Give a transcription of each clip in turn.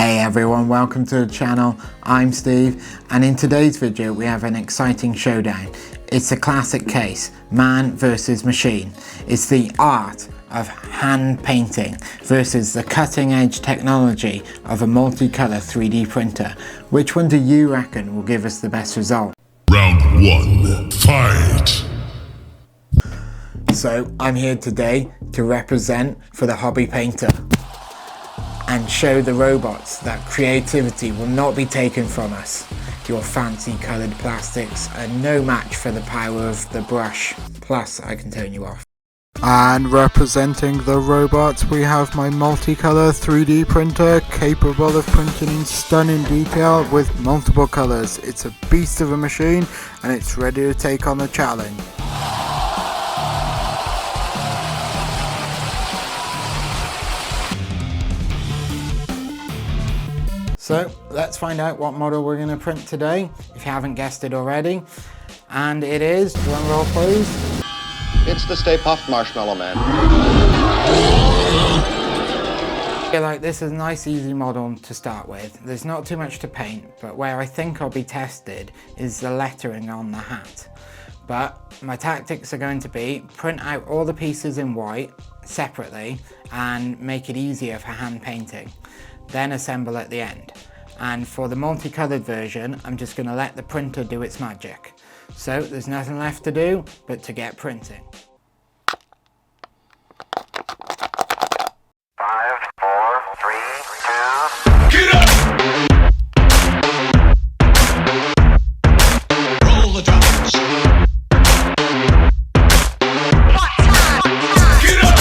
Hey everyone, welcome to the channel. I'm Steve, and in today's video we have an exciting showdown. It's a classic case, man versus machine. It's the art of hand painting versus the cutting edge technology of a multicolour 3D printer. Which one do you reckon will give us the best result? Round 1, fight! So I'm here today to represent for the hobby painter and show the robots that creativity will not be taken from us. Your fancy coloured plastics are no match for the power of the brush, plus I can turn you off. And representing the robots we have my multicolour 3D printer capable of printing in stunning detail with multiple colours. It's a beast of a machine and it's ready to take on the challenge. So let's find out what model we're going to print today, if you haven't guessed it already. And it is, drum roll please. It's the Stay Puft Marshmallow Man. I feel like this is a nice easy model to start with. There's not too much to paint, but where I think I'll be tested is the lettering on the hat. But my tactics are going to be print out all the pieces in white separately and make it easier for hand painting. Then assemble at the end. And for the multicoloured version, I'm just going to let the printer do its magic. So there's nothing left to do but to get printing. 5, 4, 3, 2. Get up! Roll the drums. Get up! Get up!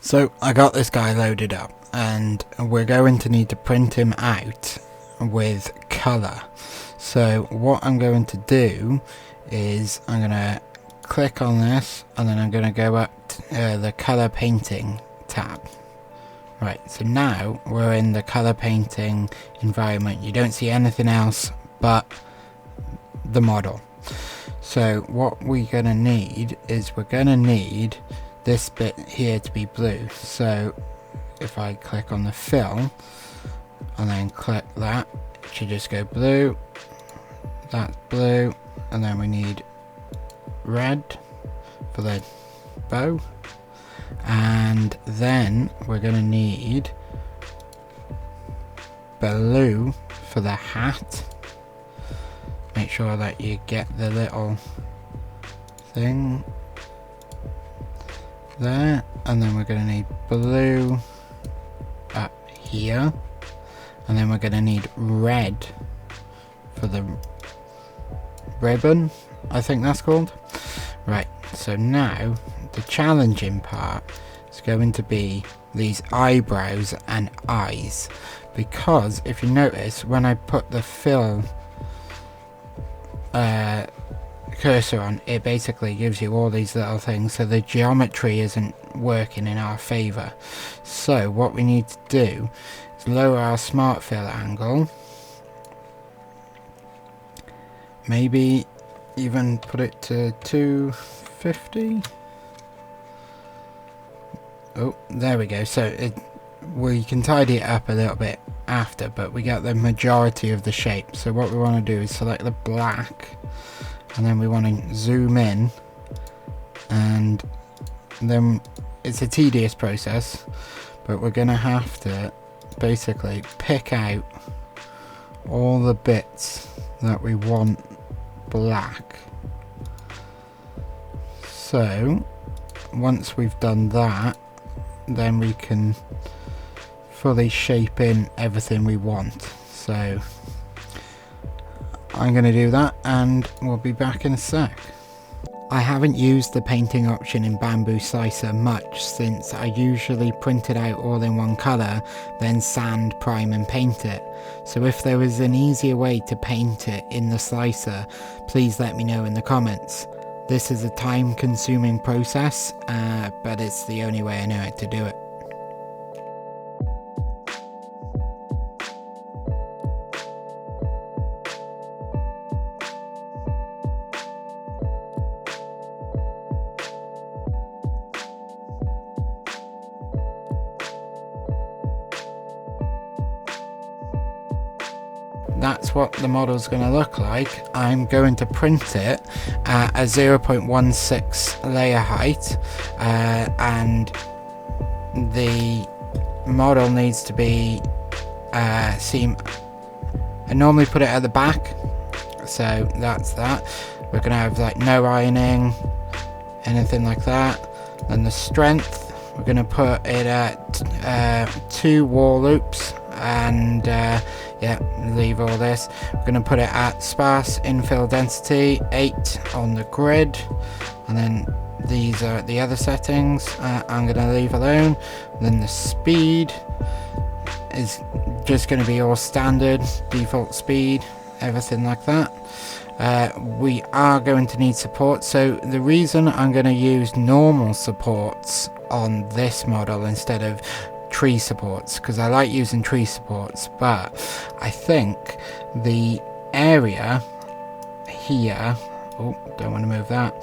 So I got this guy loaded up and we're going to need to print him out with colour. So what I'm going to do is I'm going to click on this and then I'm going to go up to the colour painting tab. Right, so now we're in the colour painting environment. You don't see anything else but the model. So what we're going to need is we're going to need this bit here to be blue. So if I click on the fill and then click that, it should just go blue, that's blue, and then we need red for the bow, and then we're going to need blue for the hat. Make sure that you get the little thing there, and then we're going to need blue up here, and then we're going to need red for the ribbon, I think that's called. Right, so now the challenging part is going to be these eyebrows and eyes, because if you notice when I put the fill cursor on, it basically gives you all these little things, so the geometry isn't working in our favor. So what we need to do is lower our smart fill angle, maybe even put it to 250. Oh, there we go. So we can tidy it up a little bit after, but we get the majority of the shape. So what we want to do is select the black, and then we want to zoom in, and then it's a tedious process, but we're going to have to basically pick out all the bits that we want black. So once we've done that, then we can fully shape in everything we want. So I'm going to do that and we'll be back in a sec. I haven't used the painting option in Bamboo Slicer much, since I usually print it out all in one colour, then sand, prime and paint it. So if there is an easier way to paint it in the slicer, please let me know in the comments. This is a time consuming process, but it's the only way I know how to do it. That's what the model's going to look like. I'm going to print it at a 0.16 layer height, and the model needs to be I normally put it at the back, so that's that. We're going to have like no ironing, anything like that. Then the strength, we're going to put it at 2 wall loops, and yeah, leave all this. We're going to put it at sparse infill density 8 on the grid, and then these are the other settings I'm going to leave alone. Then the speed is just going to be all standard default speed, everything like that. We are going to need support, so the reason I'm going to use normal supports on this model instead of tree supports, because I like using tree supports, but I think the area here, oh, don't want to move that,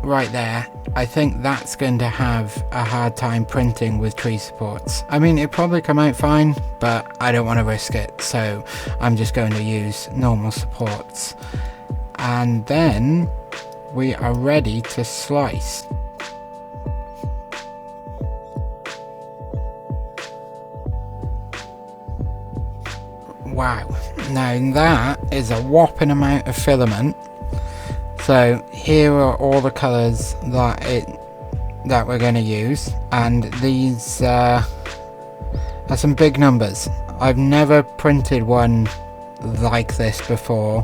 right there, I think that's going to have a hard time printing with tree supports. I mean, it'll probably come out fine, but I don't want to risk it, so I'm just going to use normal supports. And then we are ready to slice. Wow, now that is a whopping amount of filament. So here are all the colours that we're going to use, and these are some big numbers. I've never printed one like this before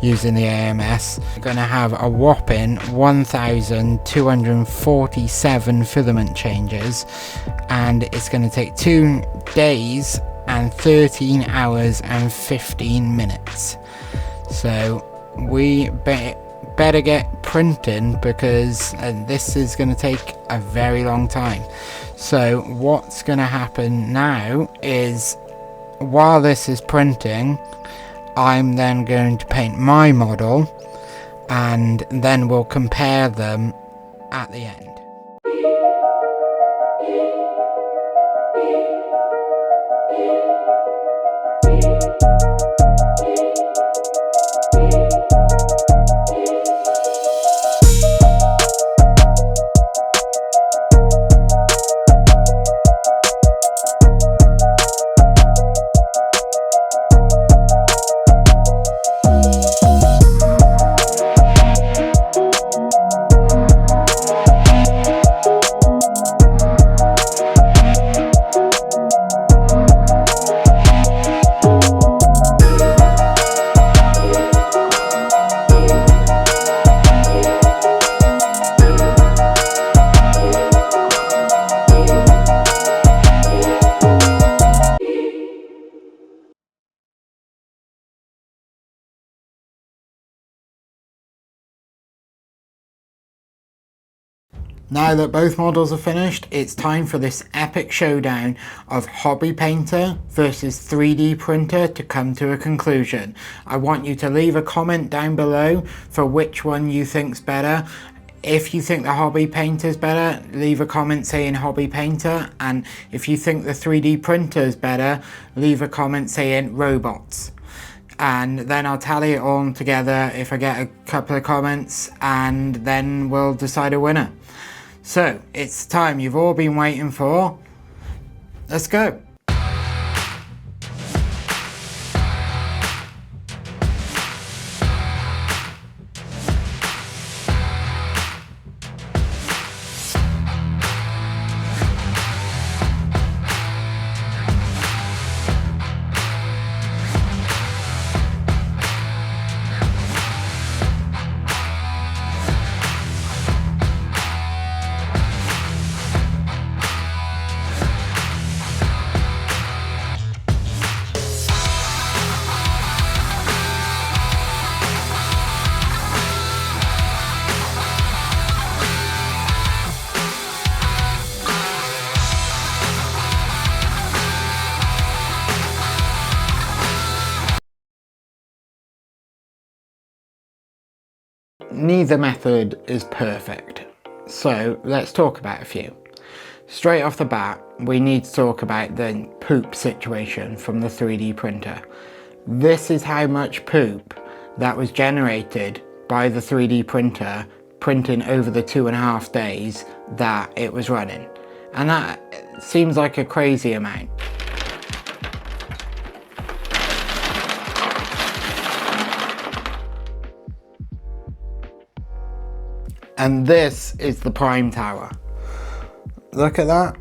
using the AMS. We're going to have a whopping 1,247 filament changes, and it's going to take 2 days and 13 hours and 15 minutes. So we better get printing, because this is going to take a very long time. So what's going to happen now is, while this is printing, I'm then going to paint my model, and then we'll compare them at the end. Now that both models are finished, it's time for this epic showdown of hobby painter versus 3D printer to come to a conclusion. I want you to leave a comment down below for which one you think's better. If you think the hobby painter is better, leave a comment saying hobby painter. And if you think the 3D printer is better, leave a comment saying robots. And then I'll tally it all together if I get a couple of comments, and then we'll decide a winner. So it's time you've all been waiting for. Let's go. Neither method is perfect, so let's talk about a few. Straight off the bat, we need to talk about the poop situation from the 3D printer. This is how much poop that was generated by the 3D printer printing over the 2.5 days that it was running. And that seems like a crazy amount. And this is the prime tower. Look at that.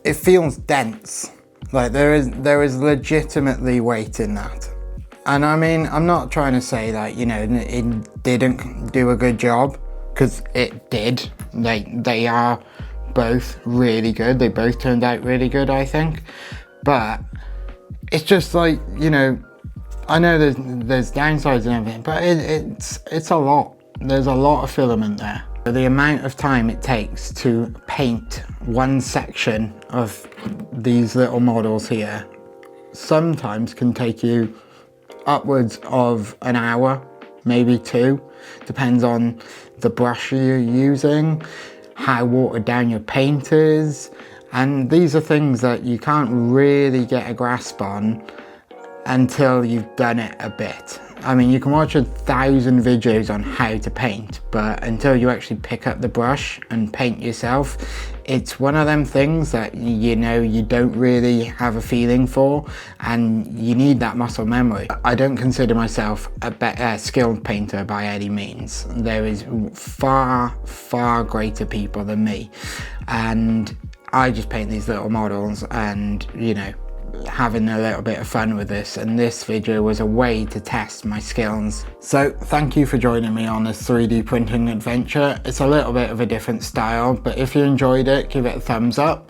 It feels dense. Like there is legitimately weight in that. And I mean, I'm not trying to say that, you know, it didn't do a good job, because it did. They are both really good. They both turned out really good, I think. But it's just like, you know, I know there's downsides and everything, but it's a lot. There's a lot of filament there. The amount of time it takes to paint one section of these little models here sometimes can take you upwards of an hour, maybe 2. Depends on the brush you're using, how watered down your paint is, and these are things that you can't really get a grasp on until you've done it a bit. I mean, you can watch 1,000 videos on how to paint, but until you actually pick up the brush and paint yourself, it's one of them things that, you know, you don't really have a feeling for, and you need that muscle memory. I don't consider myself a skilled painter by any means. There is far, far greater people than me, and I just paint these little models and, you know, having a little bit of fun with this, and this video was a way to test my skills. So thank you for joining me on this 3D printing adventure. It's a little bit of a different style, but if you enjoyed it, give it a thumbs up,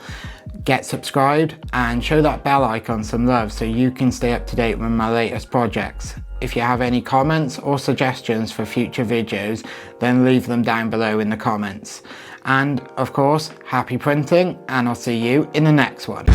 get subscribed, and show that bell icon some love so you can stay up to date with my latest projects. If you have any comments or suggestions for future videos, then leave them down below in the comments. And of course, happy printing, and I'll see you in the next one.